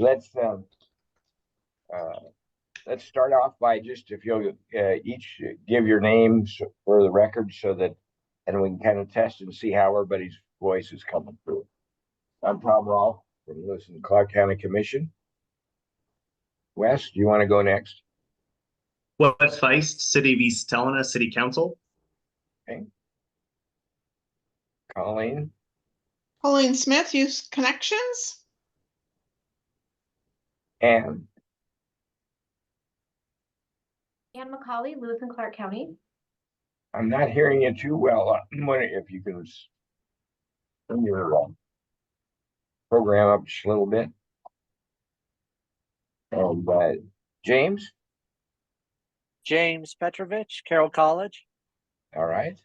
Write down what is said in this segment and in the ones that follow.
let's let's start off by just if you'll each give your names for the record so that, and we can kind of test and see how everybody's voice is coming through. I'm Tom Rolfe from Lewis and Clark County Commission. Wes, do you want to go next? Wes Feist, City of East Helena City Council. Okay. Colleen. Pauline Smith, Youth Connections. And Ann McCauley, Lewis and Clark County. I'm not hearing you too well. I'm wondering if you can turn your program up just a little bit. And James. James Petrovich, Carroll College. All right.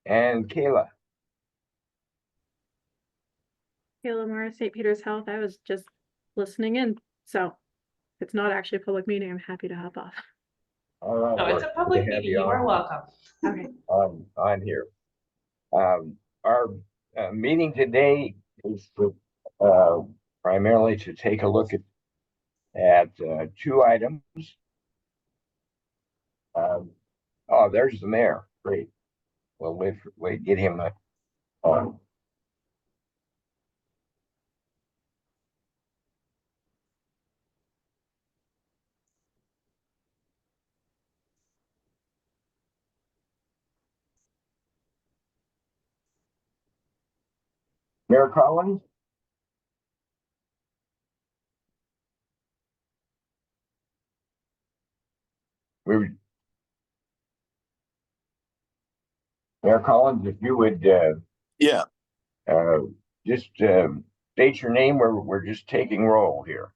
And Kayla. Kayla Morris, St. Peter's Health. I was just listening in, so if it's not actually a public meeting, I'm happy to hop off. All right. No, it's a public meeting. You are welcome. Okay. On here. Our meeting today is primarily to take a look at two items. Oh, there's the mayor. Great. Well, wait, get him on. Mayor Collins? Mayor Collins, if you would Yeah. just state your name. We're just taking roll here.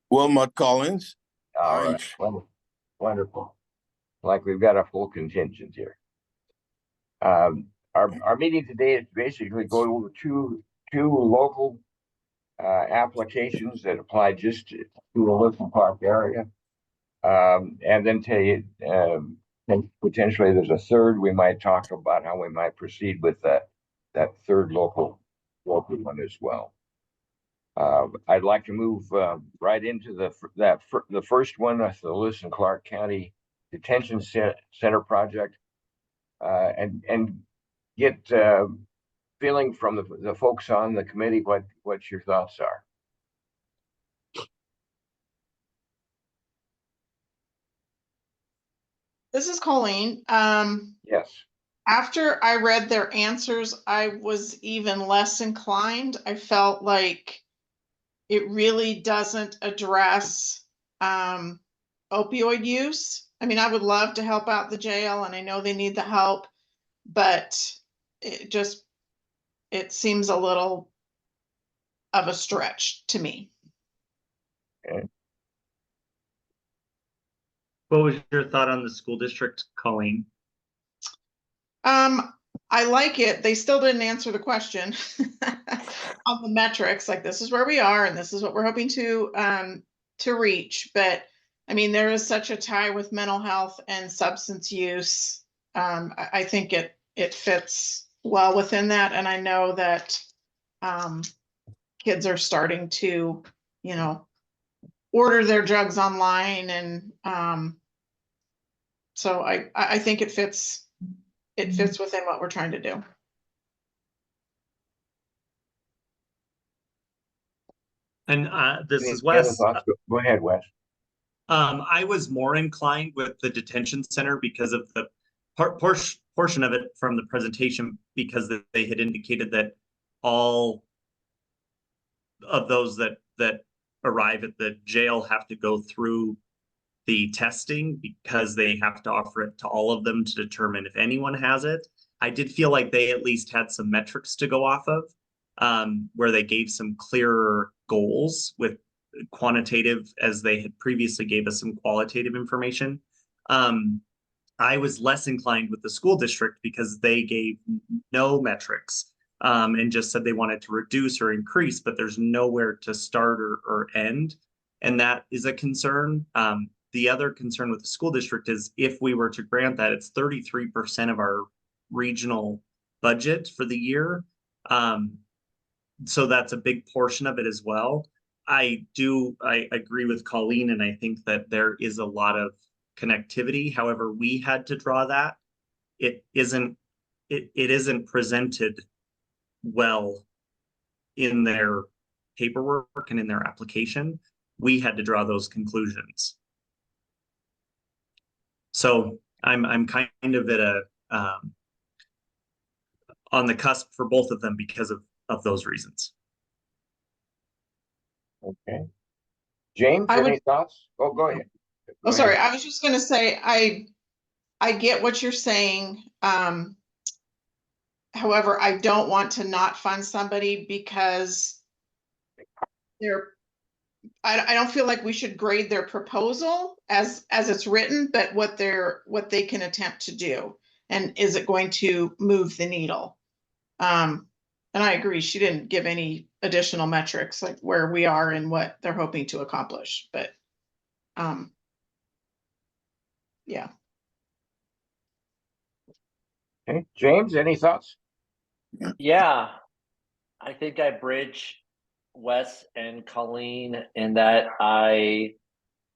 Wilmot Collins. All right. Wonderful. Like we've got a full contingent here. Our meeting today is basically going over two local applications that apply just to the Lewis and Clark area. And then tell you potentially there's a third. We might talk about how we might proceed with that third local one as well. I'd like to move right into the first one, that's the Lewis and Clark County Detention Center project, and get feeling from the folks on the committee what your thoughts are. This is Colleen. Yes. After I read their answers, I was even less inclined. I felt like it really doesn't address opioid use. I mean, I would love to help out the jail, and I know they need the help, but it seems a little of a stretch to me. Okay. What was your thought on the school district, Colleen? I like it. They still didn't answer the question on the metrics. Like, this is where we are, and this is what we're hoping to reach. But I mean, there is such a tie with mental health and substance use. I think it fits well within that, and I know that kids are starting to, order their drugs online, and so I think it fits within what we're trying to do. And this is Wes. Go ahead, Wes. I was more inclined with the detention center because of the portion of it from the presentation, because they had indicated that all of those that arrive at the jail have to go through the testing, because they have to offer it to all of them to determine if anyone has it. I did feel like they at least had some metrics to go off of, where they gave some clearer goals with quantitative, as they had previously gave us some qualitative information. I was less inclined with the school district because they gave no metrics, and just said they wanted to reduce or increase, but there's nowhere to start or end. And that is a concern. The other concern with the school district is if we were to grant that, it's 33% of our regional budget for the year. So that's a big portion of it as well. I agree with Colleen, and I think that there is a lot of connectivity. However, we had to draw that. It isn't presented well in their paperwork and in their application. We had to draw those conclusions. So I'm kind of at a on the cusp for both of them because of those reasons. Okay. James, I would- any thoughts? Oh, go ahead. Oh, sorry, I was just gonna say, I get what you're saying. However, I don't want to not fund somebody because I don't feel like we should grade their proposal as it's written, but what they can attempt to do. And is it going to move the needle? And I agree, she didn't give any additional metrics like where we are and what they're hoping to accomplish, but yeah. Okay, James, any thoughts? Yeah, I think I bridge Wes and Colleen in that I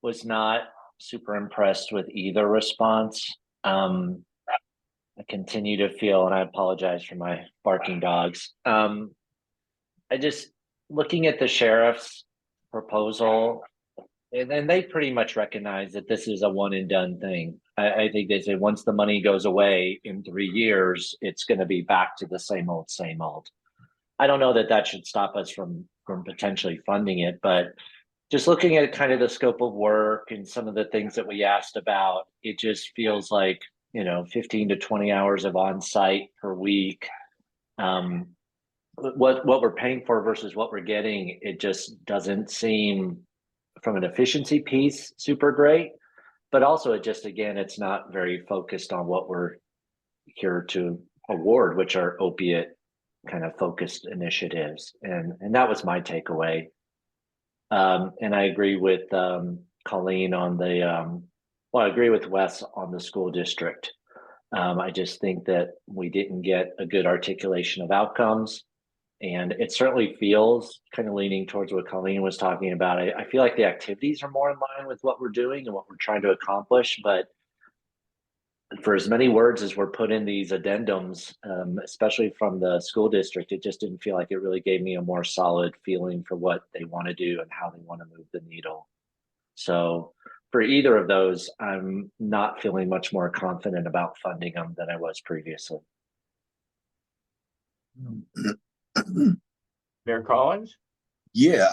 was not super impressed with either response. I continue to feel, and I apologize for my barking dogs. I just looking at the sheriff's proposal, and they pretty much recognize that this is a one and done thing. I think they say once the money goes away in 3 years, it's going to be back to the same old, same old. I don't know that should stop us from potentially funding it, but just looking at kind of the scope of work and some of the things that we asked about, it just feels like 15 to 20 hours of on site per week. What we're paying for versus what we're getting, it just doesn't seem from an efficiency piece super great. But also, it just again, it's not very focused on what we're here to award, which are opiate kind of focused initiatives, and that was my takeaway. And I agree with Colleen on the well, I agree with Wes on the school district. I just think that we didn't get a good articulation of outcomes. And it certainly feels kind of leaning towards what Colleen was talking about. I feel like the activities are more in line with what we're doing and what we're trying to accomplish. But for as many words as were put in these addendums, especially from the school district, it just didn't feel like it really gave me a more solid feeling for what they want to do and how they want to move the needle. So for either of those, I'm not feeling much more confident about funding them than I was previously. Mayor Collins? Yeah,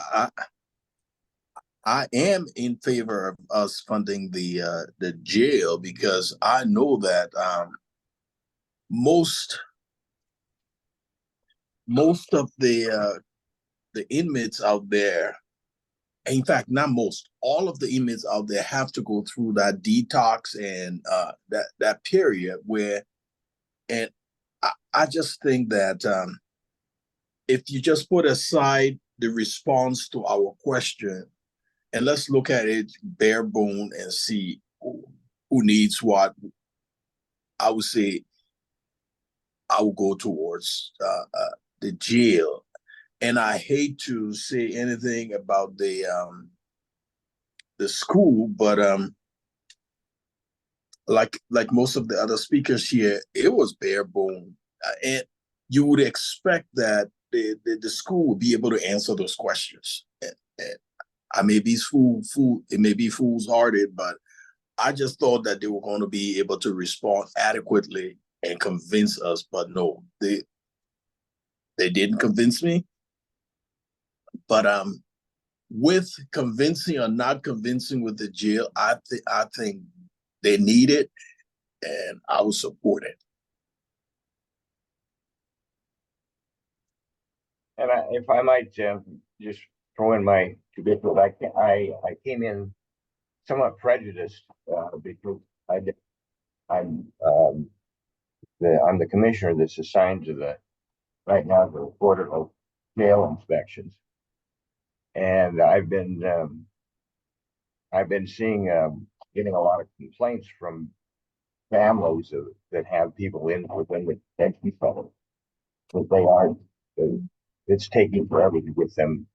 I am in favor of us funding the jail because I know that most of the inmates out there, in fact, not most, all of the inmates out there have to go through that detox and that period where, and I just think that if you just put aside the response to our question and let's look at it bare bone and see who needs what, I would say I will go towards the jail. And I hate to say anything about the school, but like most of the other speakers here, it was bare bone, and you would expect that the school would be able to answer those questions. And I may be it may be fool's-hearted, but I just thought that they were going to be able to respond adequately and convince us, but no, they didn't convince me. But with convincing or not convincing with the jail, I think they need it, and I will support it. And if I might just throw in my two bits, I came in somewhat prejudiced because I'm the commissioner that's assigned to right now the Board of Jail Inspections, and I've been seeing getting a lot of complaints from families that have people within the detention center that they aren't. It's taking forever to get them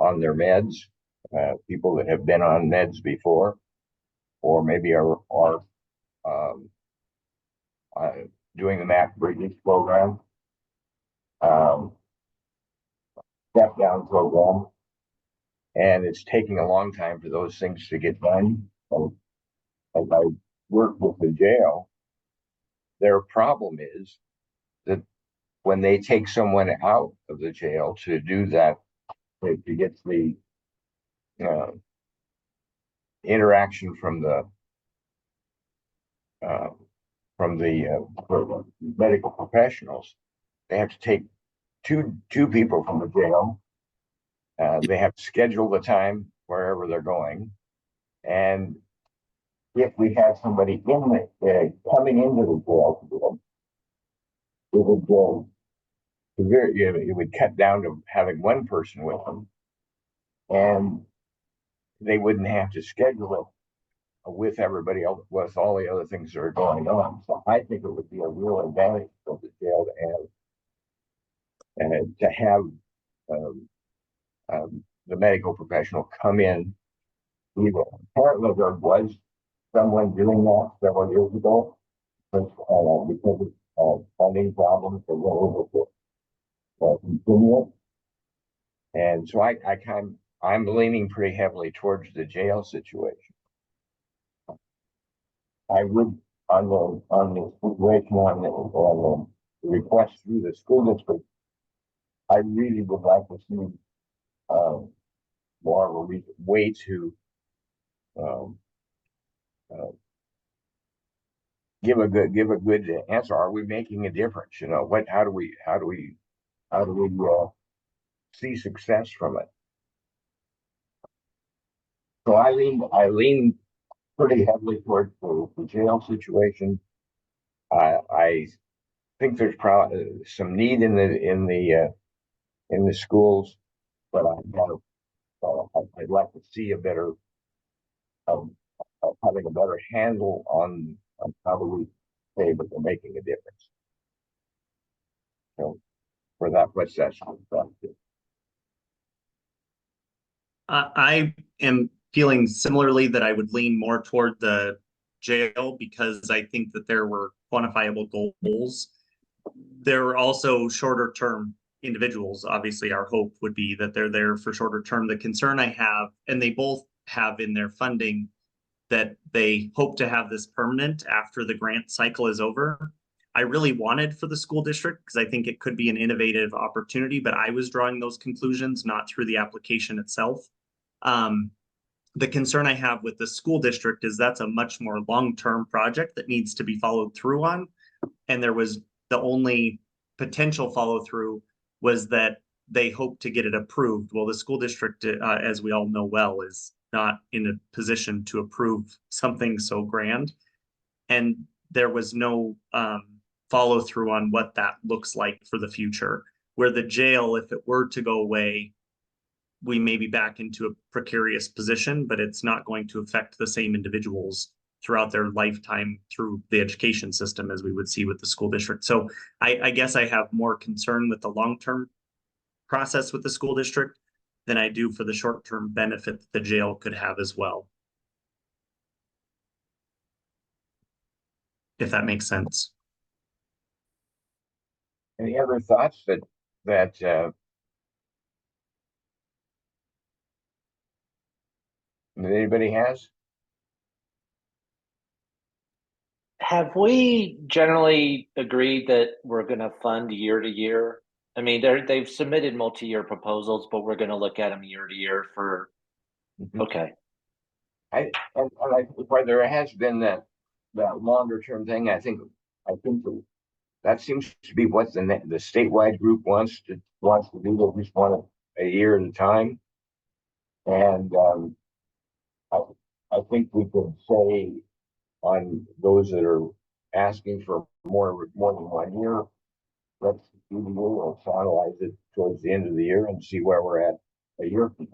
on their meds, people that have been on meds before, or maybe are um, doing the MAC Bridges program, step down program, and it's taking a long time for those things to get done. So as I work with the jail, their problem is that when they take someone out of the jail to do that, to get the interaction from the medical professionals, they have to take two people from the jail. They have to schedule the time wherever they're going, and if we had somebody in the coming into the jail, it would go it would cut down to having one person with them, and they wouldn't have to schedule it with everybody else, with all the other things that are going on. So I think it would be a real advantage for the jail to have the medical professional come in. Apparently there was someone doing that several years ago, but because of funding problems, they weren't able to continue it. And so I'm leaning pretty heavily towards the jail situation. I would on the situation on the request through the school district, I really would like to see more of a way to give a good answer. Are we making a difference? You know, how do we see success from it? So I lean pretty heavily towards the jail situation. I think there's probably some need in the schools, but I'd like to see a better having a better handle on how do we say that they're making a difference. So for that, what's that? I am feeling similarly that I would lean more toward the jail because I think that there were quantifiable goals. There were also shorter term individuals. Obviously, our hope would be that they're there for shorter term. The concern I have, and they both have in their funding, that they hope to have this permanent after the grant cycle is over. I really wanted for the school district because I think it could be an innovative opportunity, but I was drawing those conclusions not through the application itself. The concern I have with the school district is that's a much more long-term project that needs to be followed through on. And there was the only potential follow through was that they hope to get it approved. Well, the school district, as we all know well, is not in a position to approve something so grand. And there was no follow through on what that looks like for the future. Where the jail, if it were to go away, we may be back into a precarious position, but it's not going to affect the same individuals throughout their lifetime through the education system as we would see with the school district. So I guess I have more concern with the long-term process with the school district than I do for the short-term benefit that the jail could have as well. If that makes sense. Any other thoughts that anybody has? Have we generally agreed that we're going to fund year to year? I mean, they've submitted multi-year proposals, but we're going to look at them year to year for. Okay. I where there has been that longer term thing, I think that seems to be what the statewide group wants to do. At least one a year at a time, and I think we could say on those that are asking for more than 1 year, let's do the year, let's analyze it towards the end of the year and see where we're at a year from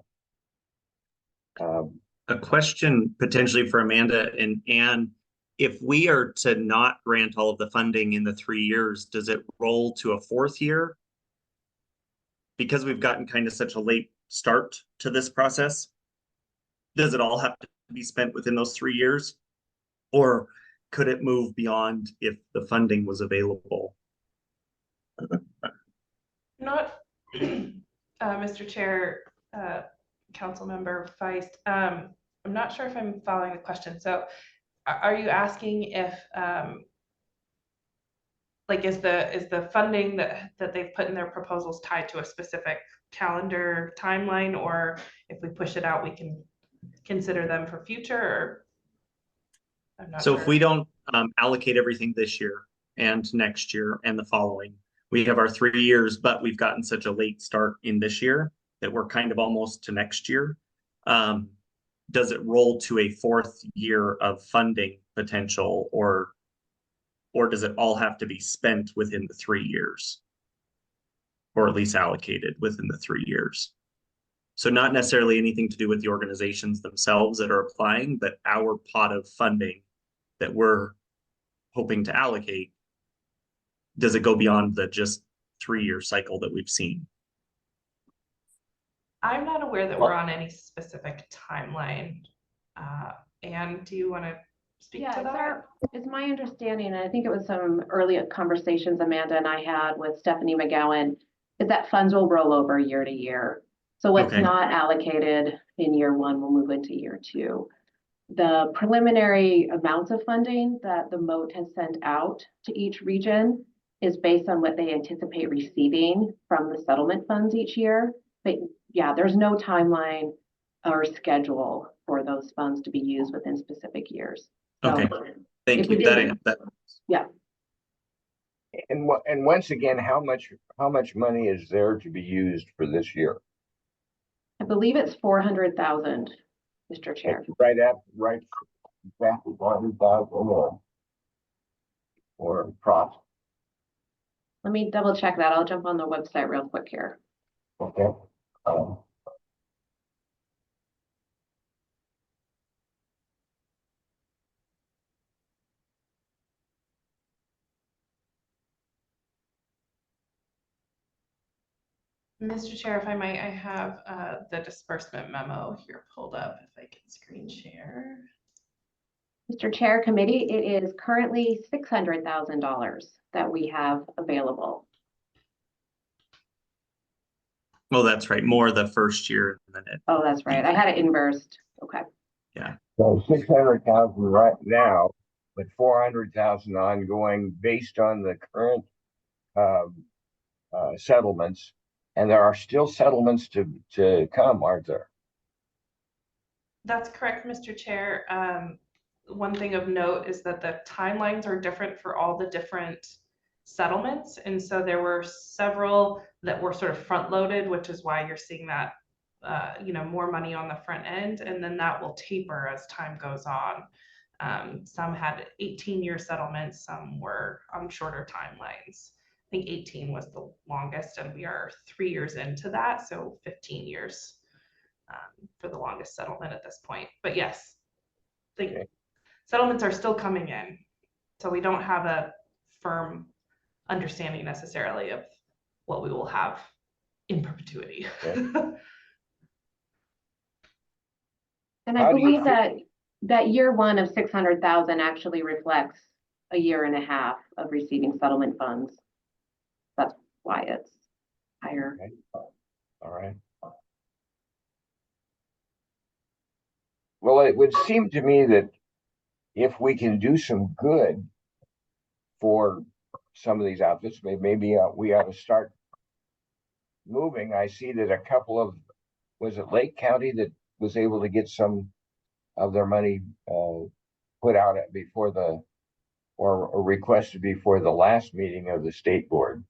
now. A question potentially for Amanda and Anne. If we are to not grant all of the funding in the 3 years, does it roll to a fourth year? Because we've gotten kind of such a late start to this process? Does it all have to be spent within those 3 years? Or could it move beyond if the funding was available? Not, Mr. Chair, Councilmember Feist, I'm not sure if I'm following the question. So are you asking if, like, is the funding that they've put in their proposals tied to a specific calendar timeline, or if we push it out, we can consider them for future? Or I'm not So sure. if we don't allocate everything this year and next year and the following, we have our 3 years, but we've gotten such a late start in this year that we're kind of almost to next year. Does it roll to a 4th year of funding potential, or does it all have to be spent within the 3 years? Or at least allocated within the 3 years? So not necessarily anything to do with the organizations themselves that are applying, but our pot of funding that we're hoping to allocate, does it go beyond the just 3-year cycle that we've seen? I'm not aware that we're on any specific timeline. Anne, do you want to speak to that? It's my understanding, and I think it was some early conversations Amanda and I had with Stephanie McGowan, is that funds will roll over year to year. So what's Okay. not allocated in year 1 will move into year 2. The preliminary amounts of funding that the MOAT has sent out to each region is based on what they anticipate receiving from the settlement funds each year. But yeah, there's no timeline or schedule for those funds to be used within specific years. So Okay, thank if we you. did- That yeah, And once again, how much money is there to be used for this year? I believe it's 400,000, Mr. Chair. Right exactly 400,000 or profit. Let me double check that. I'll jump on the website real quick here. Okay. Mr. Chair, if I might, I have the disbursement memo here pulled up, if I can screen share. Mr. Chair, committee, it is currently $600,000 that we have available. well, that's right. More the first year than it. Oh, that's right. I had it inversed. Okay. So 600,000 right now, but 400,000 ongoing based on the current settlements, and there are still settlements to come, aren't there? That's correct, Mr. Chair. One thing of note is that the timelines are different for all the different settlements. And so there were several that were sort of front loaded, which is why you're seeing that, more money on the front end. And then that will taper as time goes on. Some had 18-year settlements, some were on shorter timelines. I think 18 was the longest, and we are 3 years into that, so 15 years for the longest settlement at this point. But yes, the settlements are still coming in, so we don't have a firm understanding necessarily of what we will have in perpetuity. And I believe that year 1 of 600,000 actually reflects a year and a half of receiving settlement funds. That's why it's higher. Okay. All right. Well, it would seem to me that if we can do some good for some of these outfits, maybe we ought to start moving. I see that a couple of, was it Lake County that was able to get some of their money put out before or requested before the last meeting of the state board.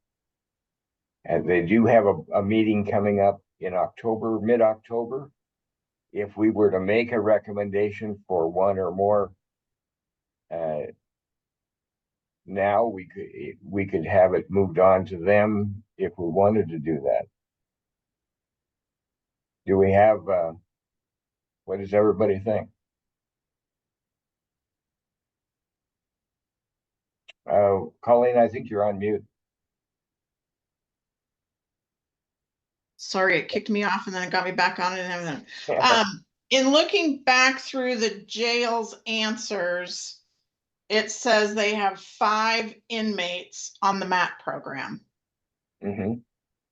And they do have a meeting coming up in October, mid-October. If we were to make a recommendation for one or more, now we could have it moved on to them if we wanted to do that. Do we have, what does everybody think? Colleen, I think you're on mute. Sorry, it kicked me off and then it got me back on it and everything. In looking back through the jail's answers, it says they have 5 inmates on the MAT program, Mhm.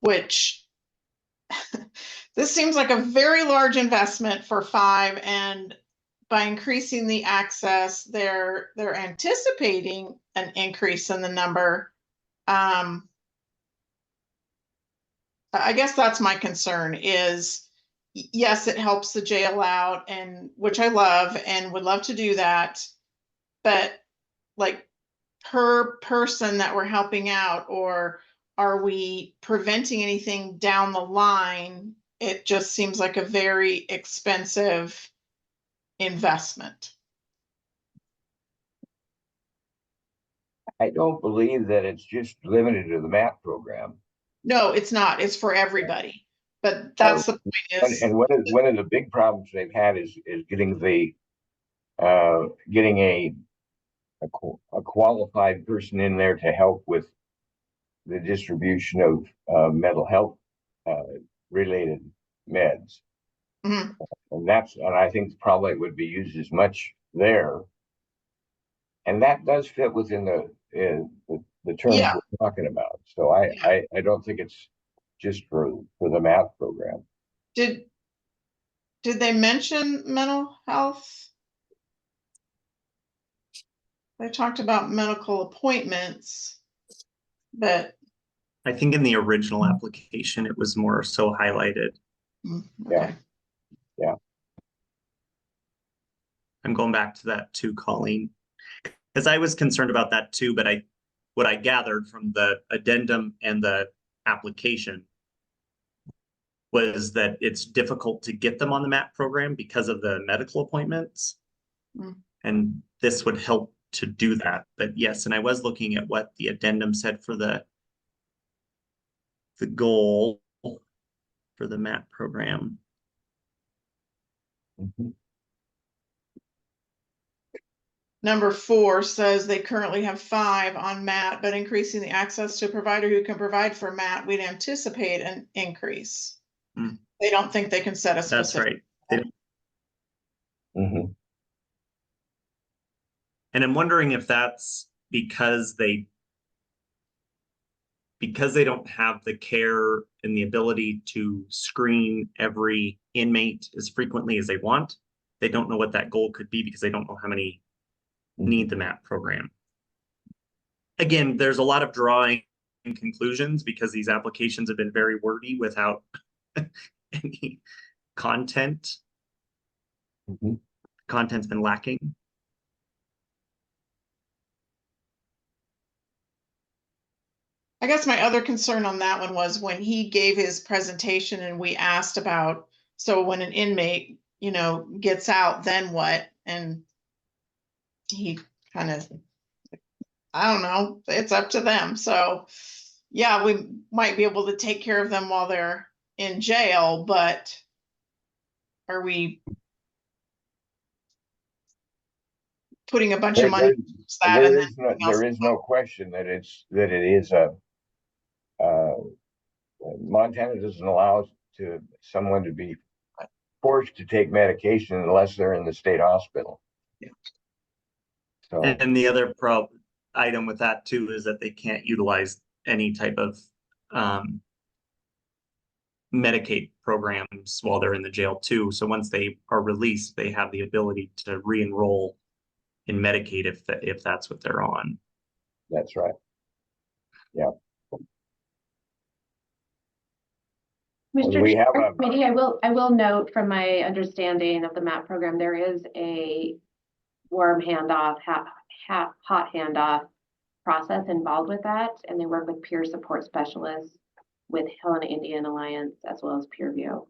which this seems like a very large investment for 5, and by increasing the access, they're anticipating an increase in the number. I guess that's my concern is, yes, it helps the jail out, and which I love and would love to do that. But like per person that we're helping out, or are we preventing anything down the line? It just seems like a very expensive investment. I don't believe that it's just limited to the MAP program. No, it's not. It's for everybody. But that's the point is, And one of the big problems they've had is getting getting a qualified person in there to help with the distribution of mental health related meds. Mhm. And I think probably it would be used as much there. And that does fit within the terms Yeah. we're talking about. So I don't think it's just for the math program. Did they mention mental health? They talked about medical appointments, but I think in the original application, it was more so highlighted. okay. Yeah. I'm going back to that too, Colleen, because I was concerned about that too, but what I gathered from the addendum and the application was that it's difficult to get them on the MAP program because of the medical appointments. Mm. And this would help to do that. But yes, and I was looking at what the addendum said for the goal for the MAP program. Mhm. Number 4 says they currently have 5 on MAT, but increasing the access to a provider who can provide for MAT, we'd anticipate an increase. Mm. They don't think they can set a That's specific. right. Mhm. And I'm wondering if that's because they don't have the care and the ability to screen every inmate as frequently as they want. They don't know what that goal could be because they don't know how many need the MAP program. Again, there's a lot of drawing conclusions because these applications have been very wordy without any content. Mhm. Content's been lacking. I guess my other concern on that one was when he gave his presentation and we asked about, so when an inmate, gets out, then what? And he kind of, I don't know, it's up to them. So yeah, we might be able to take care of them while they're in jail, but are we putting a bunch of money towards that and then There is no question that it is Montana doesn't allow someone to be forced to take medication unless they're in the state hospital. Yeah. So And the other item with that too is that they can't utilize any type of Medicaid programs while they're in the jail too. So once they are released, they have the ability to re-enroll in Medicaid if that's what they're on. that's right. Yeah. Mr. We have Chair, Committee, I will note from my understanding of the MAP program, there is a warm handoff, hot handoff process involved with that, and they work with peer support specialists with Helena Indian Alliance as well as Peerview.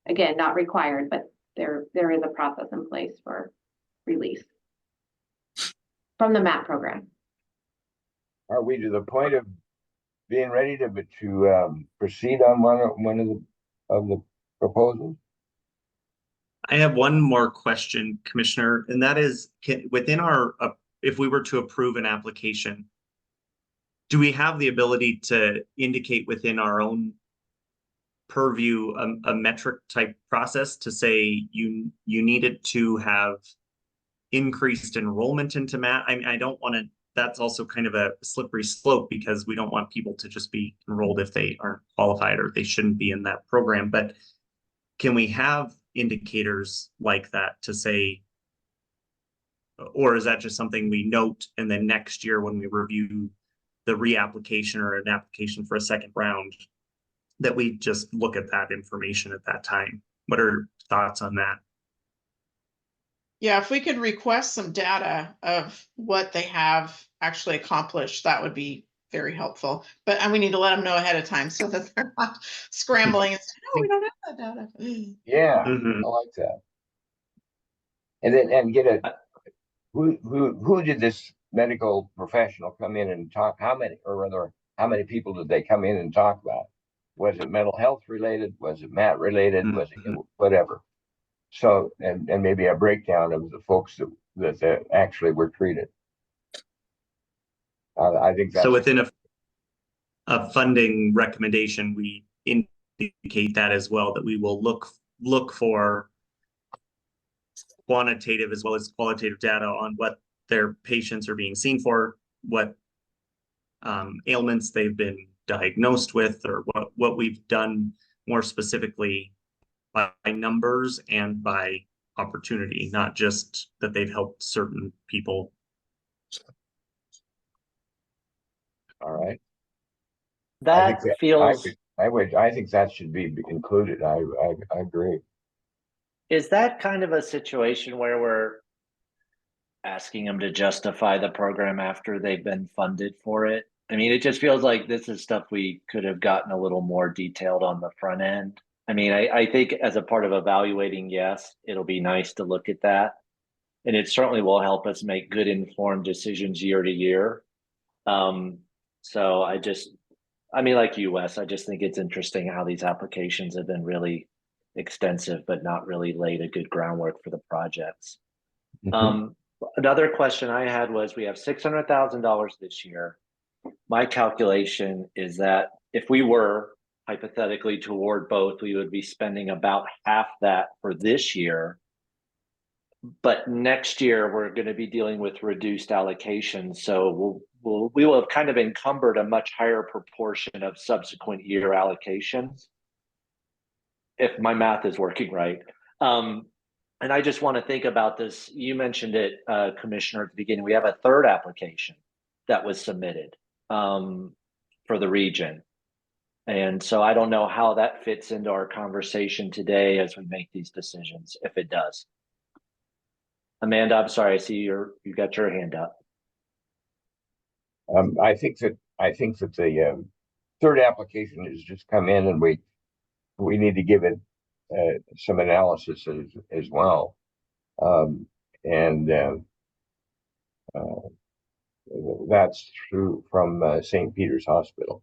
Again, not required, but there is a process in place for release from the MAP program. Are we to the point of being ready to proceed on one of the proposals? I have one more question, Commissioner, and that is within our if we were to approve an application, do we have the ability to indicate within our own purview a metric type process to say you needed to have increased enrollment into math? I mean, I don't want to, that's also kind of a slippery slope because we don't want people to just be enrolled if they aren't qualified or they shouldn't be in that program. But can we have indicators like that to say, or is that just something we note and then next year when we review the reapplication or an application for a second round, that we just look at that information at that time? What are thoughts on that? Yeah, if we could request some data of what they have actually accomplished, that would be very helpful. But we need to let them know ahead of time so that they're not scrambling and saying, "Oh, we don't have that data." Yeah, Mhm. I like that. And then, and get a, who did this medical professional come in and talk? How many, or rather, how many people did they come in and talk about? Was it mental health related? Was it mat related? Was it whatever? So, and maybe a breakdown of the folks that actually were treated. I think that's So within a funding recommendation, we indicate that as well, that we will look for quantitative as well as qualitative data on what their patients are being seen for, what ailments they've been diagnosed with, or what we've done more specifically by numbers and by opportunity, not just that they've helped certain people. all right. That feels, I think that should be included. I agree. is that kind of a situation where we're asking them to justify the program after they've been funded for it? I mean, it just feels like this is stuff we could have gotten a little more detailed on the front end. I mean, I think as a part of evaluating, yes, it'll be nice to look at that. And it certainly will help us make good informed decisions year to year. So I mean, like you, Wes, I just think it's interesting how these applications have been really extensive, but not really laid a good groundwork for the projects. Another question I had was, we have $600,000 this year. My calculation is that if we were hypothetically to award both, we would be spending about half that for this year. But next year we're going to be dealing with reduced allocations, so we will have kind of encumbered a much higher proportion of subsequent year allocations, if my math is working right. And I just want to think about this. You mentioned it, Commissioner, at the beginning. We have a third application that was submitted for the region. And so I don't know how that fits into our conversation today as we make these decisions, if it does. Amanda, I'm sorry, I see you got your hand up. I think that the third application has just come in, and we need to give it some analysis as well. And that's true from St. Peter's Hospital.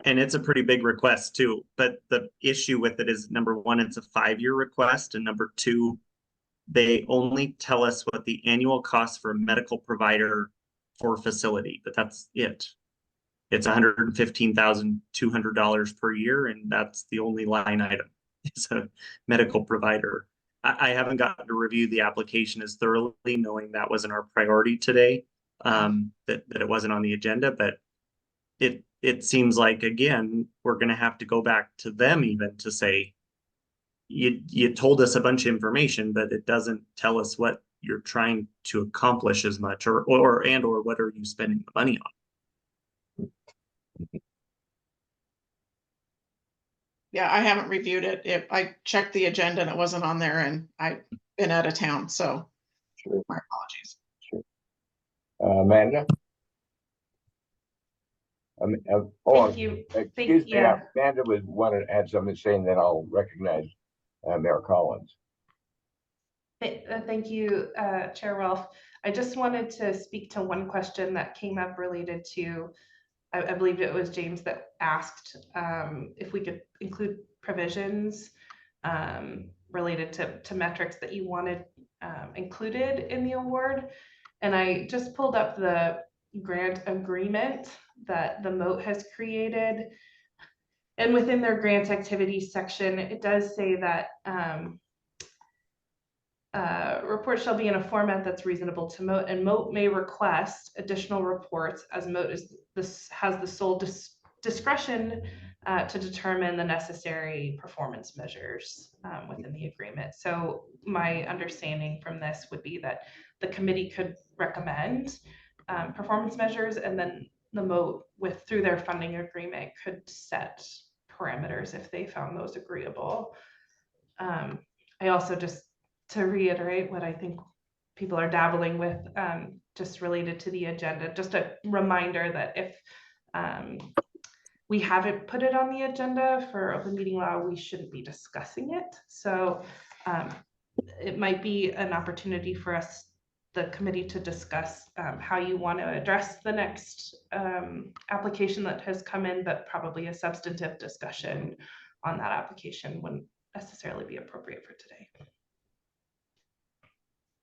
And it's a pretty big request too. But the issue with it is, number one, it's a 5-year request. And number two, they only tell us what the annual cost for a medical provider for a facility, but that's it. It's $115,200 per year, and that's the only line item. It's a medical provider. I haven't gotten to review the application as thoroughly, knowing that wasn't our priority today, that it wasn't on the agenda, but it seems like, again, we're going to have to go back to them even to say, you told us a bunch of information, but it doesn't tell us what you're trying to accomplish as much, or what are you spending the money on? Yeah, I haven't reviewed it. I checked the agenda and it wasn't on there, and I've been out of town, so Sure. my apologies. Sure. Amanda? Thank you. Excuse me. Yeah. Amanda would want to add something, saying that I'll recognize Mayor Collins. Thank you, Chair Ralph. I just wanted to speak to one question that came up related to, I believe it was James that asked if we could include provisions related to metrics that you wanted included in the award. And I just pulled up the grant agreement that the moat has created. And within their grant activities section, it does say that reports shall be in a format that's reasonable to moat, and moat may request additional reports as moat has the sole discretion to determine the necessary performance measures within the agreement. So my understanding from this would be that the committee could recommend performance measures, and then the moat through their funding agreement could set parameters if they found those agreeable. I also, just to reiterate what I think people are dabbling with, just related to the agenda, just a reminder that if we haven't put it on the agenda for open meeting law, we shouldn't be discussing it. So it might be an opportunity for us, the committee, to discuss how you want to address the next application that has come in, but probably a substantive discussion on that application wouldn't necessarily be appropriate for today.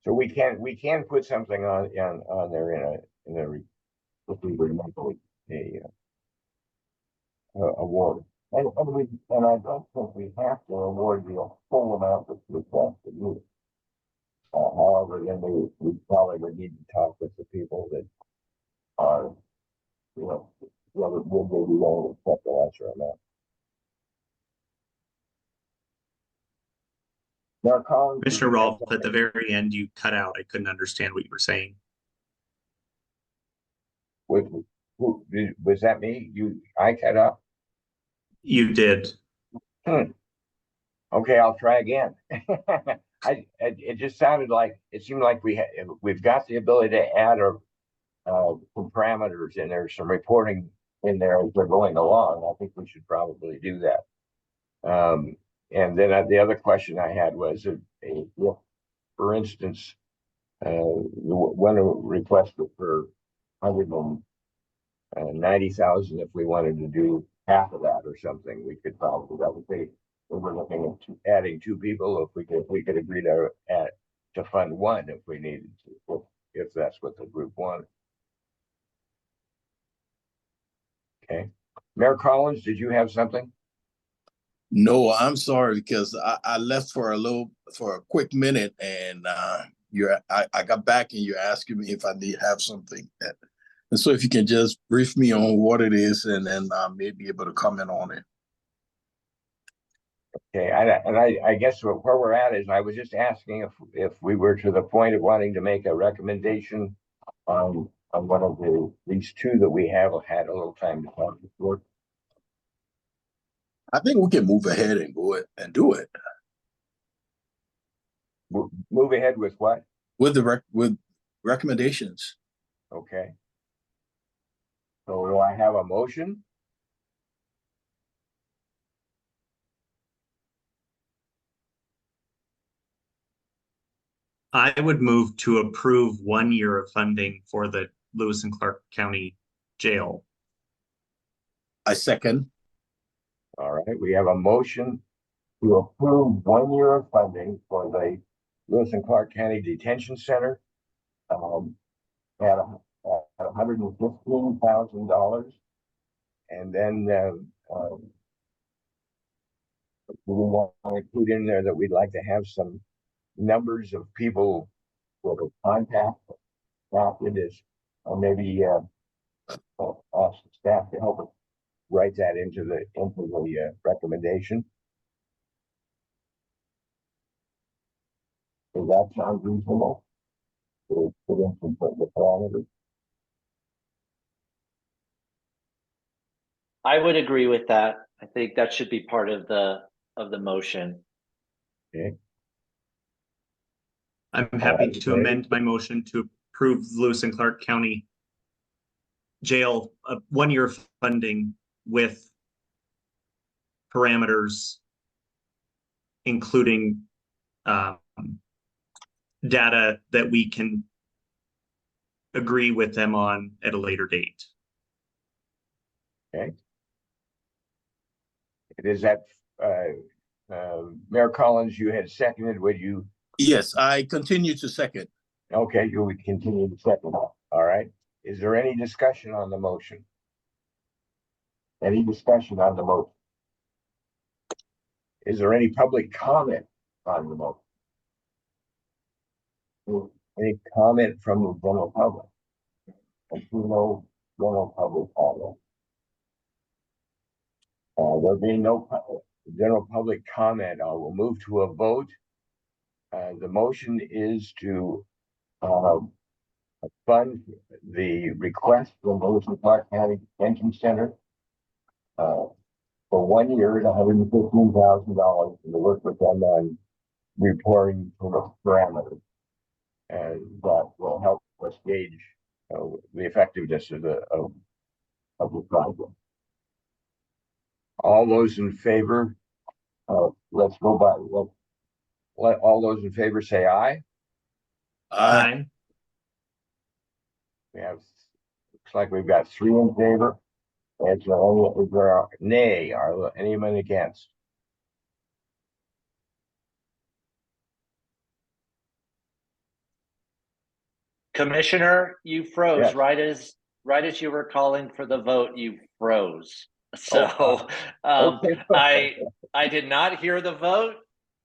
So we can put something on there if we were to make a award. And I don't think we have to award the full amount that's requested either. However, then we probably would need to talk with the people that are, whether would maybe willing to accept the lesser amount. Now, Colin, Mr. Rolfe, at the very end, you cut out. I couldn't understand what you were saying. Was that me? I cut up? You did. Okay, I'll try again. It just sounded like, it seemed like we've got the ability to add some parameters in there, some reporting in there as we're going along. I think we should probably do that. And then the other question I had was, if, for instance, one requested for 190,000, if we wanted to do half of that or something, we could probably, that would be, we were looking at adding 2 people. If we could agree to fund 1 if we needed to, if that's what the group wanted. Okay, Mayor Collins, did you have something? No, I'm sorry, because I left for a quick minute, and I got back and you're asking me if I have something. And so if you can just brief me on what it is, and then I may be able to comment on it. Okay, I guess where we're at is, I was just asking if we were to the point of wanting to make a recommendation on one of these 2 that we have had a little time to talk before. I think we can move ahead and do it. Move ahead with what? With with recommendations. Okay. So do I have a motion? I would move to approve 1 year of funding for the Lewis and Clark County Jail. I second. All right, we have a motion to approve 1 year of funding for the Lewis and Clark County Detention Center at $115,000. And then we want to include in there that we'd like to have some numbers of people with a contact or maybe ask the staff to help us write that into the recommendation. Does that sound reasonable? To put in some the parameters. I would agree with that. I think that should be part of the motion. Okay. I'm happy to amend my motion to approve Lewis and Clark County Jail 1 year funding with parameters, including data that we can agree with them on at a later date. Okay. Is that Mayor Collins, you had seconded, would you? Yes, I continue to second. Okay, you would continue to second. All right. Is there any discussion on the motion? Any discussion on the motion? Is there any public comment on the motion? Any comment from the general public? I see no general public comment. There being no general public comment, I will move to a vote. The motion is to fund the request from Wilson Park County Detention Center for 1 year at $115,000 to work with them on reporting parameters. And that will help us gauge the effectiveness of the project. All those in favor, let's go by, let all those in favor say aye. Aye. We have, looks like we've got 3 in favor. Is there nay? Are anyone against? Commissioner, you froze Yes. right as you were calling for the vote, you froze. So Okay. I did not hear the vote.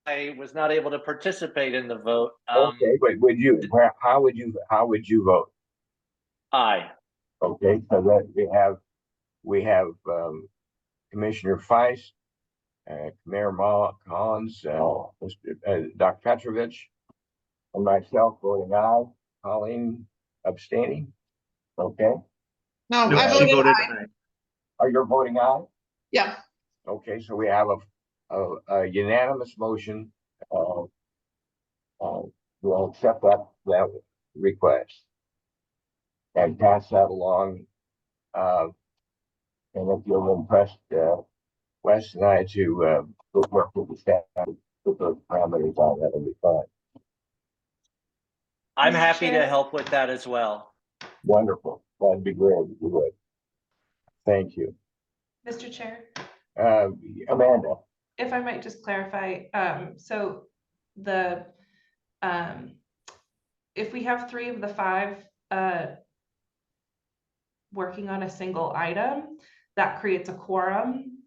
I was not able to participate in the vote. Okay, but how would you vote? Aye. Okay, so that we have Commissioner Feist, Mayor Collins, Dr. Petrovich, and myself voting aye. Colleen abstaining. Okay. No, No, I she voted voted aye. aye. Are you voting aye? Yeah. Okay, so we have a unanimous motion. We'll accept that request and pass that along. And if you're impressed, Wes and I to work with the staff, put those parameters on, that'll be fine. I'm Mr. happy to Chair? help with that as well. Wonderful. That'd be great if you would. Thank you. Mr. Chair, Amanda. if I might just clarify, so the, if we have 3 of the 5 working on a single item, that creates a quorum.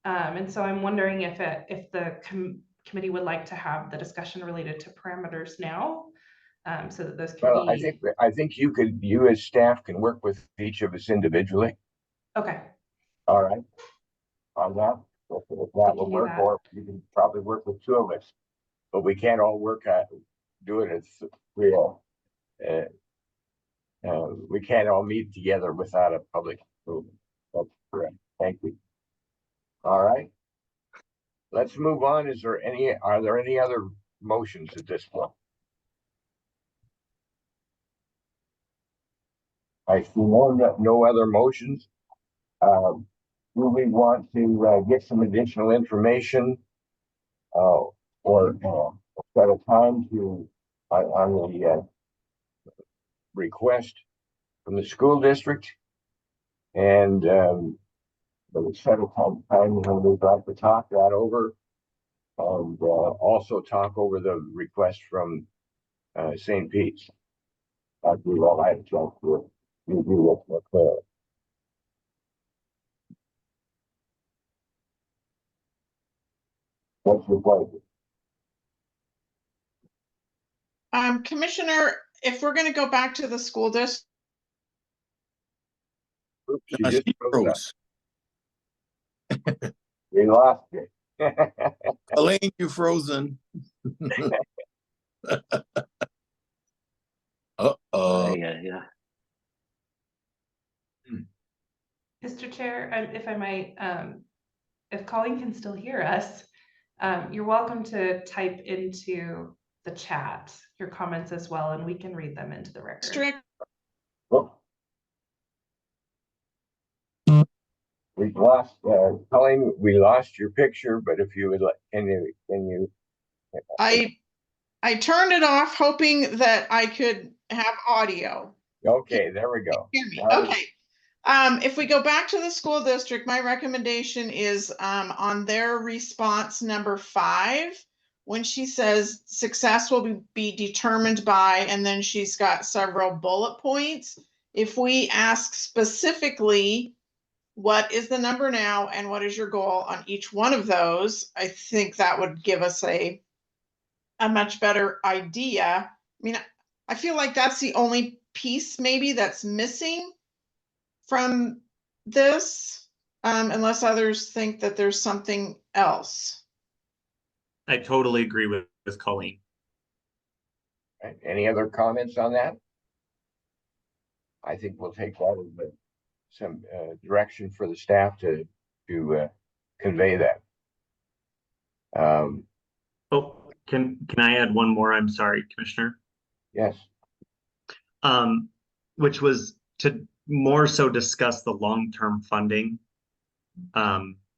And so I'm wondering if the committee would like to have the discussion related to parameters now, so that those can Well, be. I think you as staff can work with each of us individually. Okay. All right. On that, if that will do work, that. or you can probably work with 2 of us, but we can't all do it as real. We can't all meet together without a public approval. That's correct. Thank you. All right. Let's move on. Are there any other motions at this point? I see no other motions. Do we want to get some additional information or set a time to on the request from the school district, and we'll set a time when we'd like to talk that over, and also talk over the request from St. Pete's. After we all had a chance to review it more clearly. What's your pleasure? Commissioner, if we're gonna go back to the school district, Oops, she Now, just she froze up. froze. We lost it. Elaine, you frozen. Uh-oh. Yeah. Mr. Chair, if I might, if Colleen can still hear us, you're welcome to type into the chat your comments as well, and we can read them into the record. Oh. We lost, Colleen, we lost your picture, but if you would like, can you? I turned it off hoping that I could have audio. Okay, there we go. Hear me. Now we- Okay. If we go back to the school district, my recommendation is on their response number 5, when she says success will be determined by, and then she's got several bullet points. if we ask specifically, what is the number now and what is your goal on each one of those, I think that would give us a much better idea. I mean, I feel like that's the only piece maybe that's missing from this, unless others think that there's something else. I totally agree with Colleen. Right. Any other comments on that? I think we'll take that as some direction for the staff to convey that. Oh, can I add one more? I'm sorry, Commissioner. Yes. Which was to more so discuss the long-term funding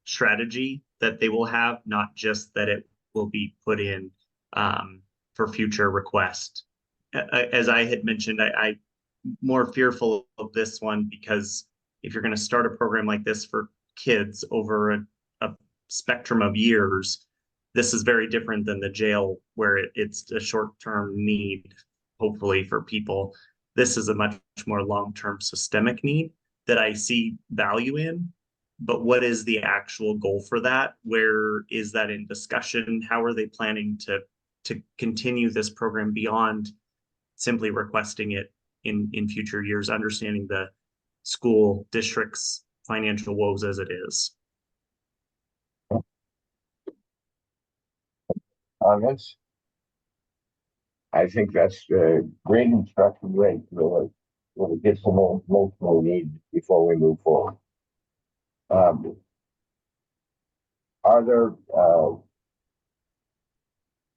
strategy that they will have, not just that it will be put in for future request. As I had mentioned, I'm more fearful of this one because if you're going to start a program like this for kids over a spectrum of years, this is very different than the jail where it's a short-term need, hopefully, for people. This is a much more long-term systemic need that I see value in. But what is the actual goal for that? Where is that in discussion? How are they planning to continue this program beyond simply requesting it in future years, understanding the school district's financial woes as it is? Comments? I think that's great instruction, great, really get some more information we need before we move forward. Are there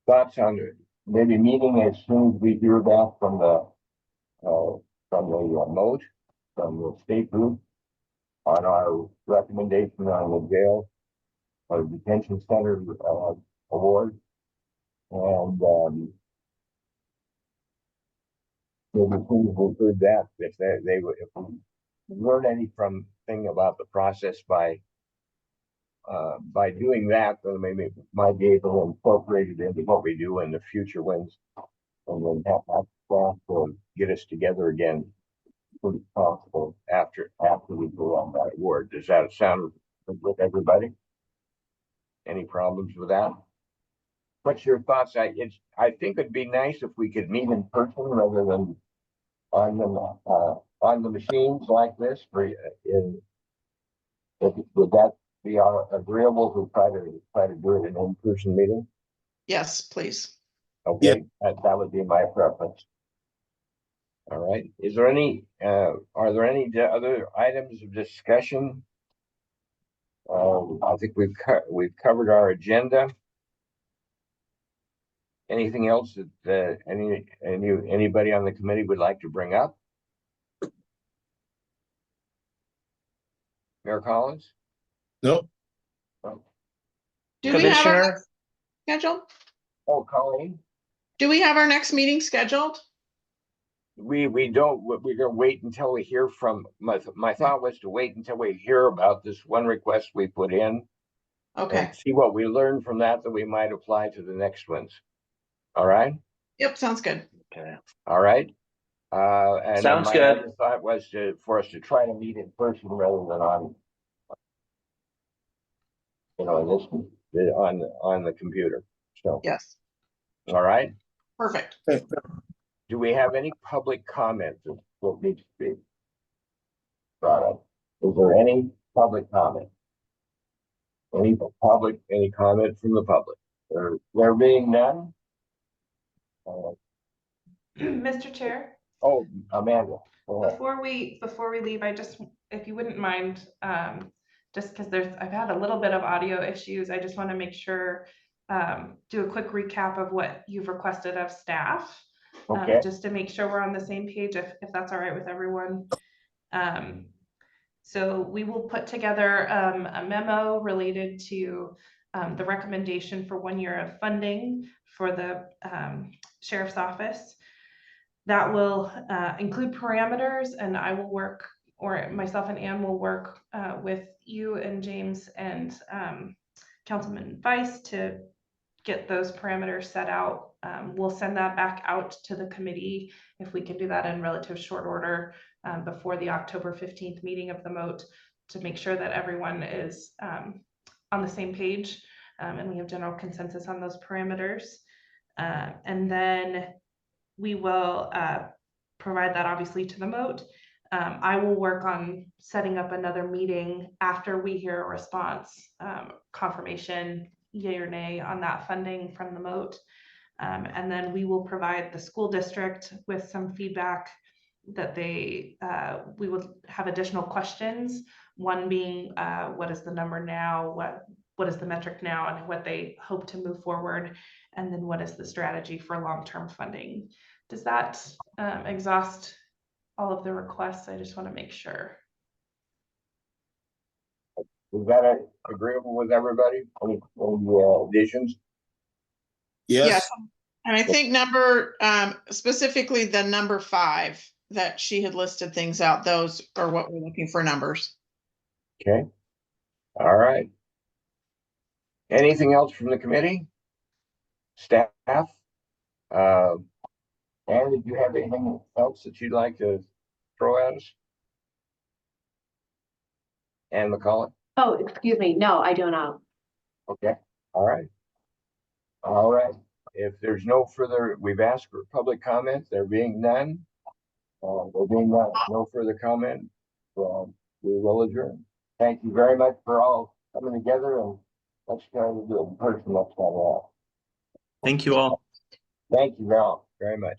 thoughts on maybe meeting as soon as we hear back from the MOAT, from the state group, on our recommendation on the jail or detention center award, and maybe as soon as we've heard that, if we learn anything about the process by doing that, then maybe might be able to incorporate it into what we do in the future ones, and then have staff to get us together again as soon as possible after we go on that award. Does that sound good with everybody? Any problems with that? What's your thoughts? I think it'd be nice if we could meet in person rather than on the machines like this. Would that be agreeable to try to do it in an in-person meeting? Yes, please. Okay, that would be my preference. All right. Are there any other items of discussion? I think we've covered our agenda. Anything else that anybody on the committee would like to bring up? Mayor Collins? No, Do we have our Commissioner? next scheduled? Oh, Colleen? Do we have our next meeting scheduled? We don't, we're gonna wait until we hear from, my thought was to wait until we hear about this one request we put in. Okay. And see what we learn from that we might apply to the next ones. All right? Yep, sounds good. Okay. All right. And Sounds my good. other thought was for us to try to meet in person rather than on the computer. So, Yes, all right. perfect. Do we have any public comment that needs to be brought up? Is there any public comment? Any comment from the public? There being none? Mr. Chair, Oh, Amanda. Go ahead. before we leave, if you wouldn't mind, just because I've had a little bit of audio issues, I just want to make sure, do a quick recap of what you've requested of staff. Okay. Just to make sure we're on the same page, if that's all right with everyone. So we will put together a memo related to the recommendation for 1 year of funding for the sheriff's office. That will include parameters, and I will work, or myself and Ann will work with you and James and Councilman Vice to get those parameters set out. We'll send that back out to the committee if we can do that in relative short order. before the October 15th meeting of the MOAT to make sure that everyone is on the same page and we have general consensus on those parameters. And then we will provide that obviously to the MOAT. I will work on setting up another meeting after we hear a response, confirmation, yay or nay on that funding from the MOAT. And then we will provide the school district with some feedback that we would have additional questions. One being, what is the number now? What is the metric now and what they hope to move forward? And then what is the strategy for long-term funding? Does that exhaust all of the requests? I just want to make sure. Is that agreeable with everybody? Any additions? Yes, And I think specifically the number 5 that she had listed things out, those are what we're looking for numbers. Okay. All right. Anything else from the committee? Staff? Anne, did you have anything else that you'd like to throw at us? Anne McCullough? Oh, excuse me. No, I do not. Okay. All right. All right. If there's no further, we've asked for public comment. There being none. No further comment. We will adjourn. Thank you very much for all coming together, and let's try to do it in person next time around. Thank you all. Thank you very much.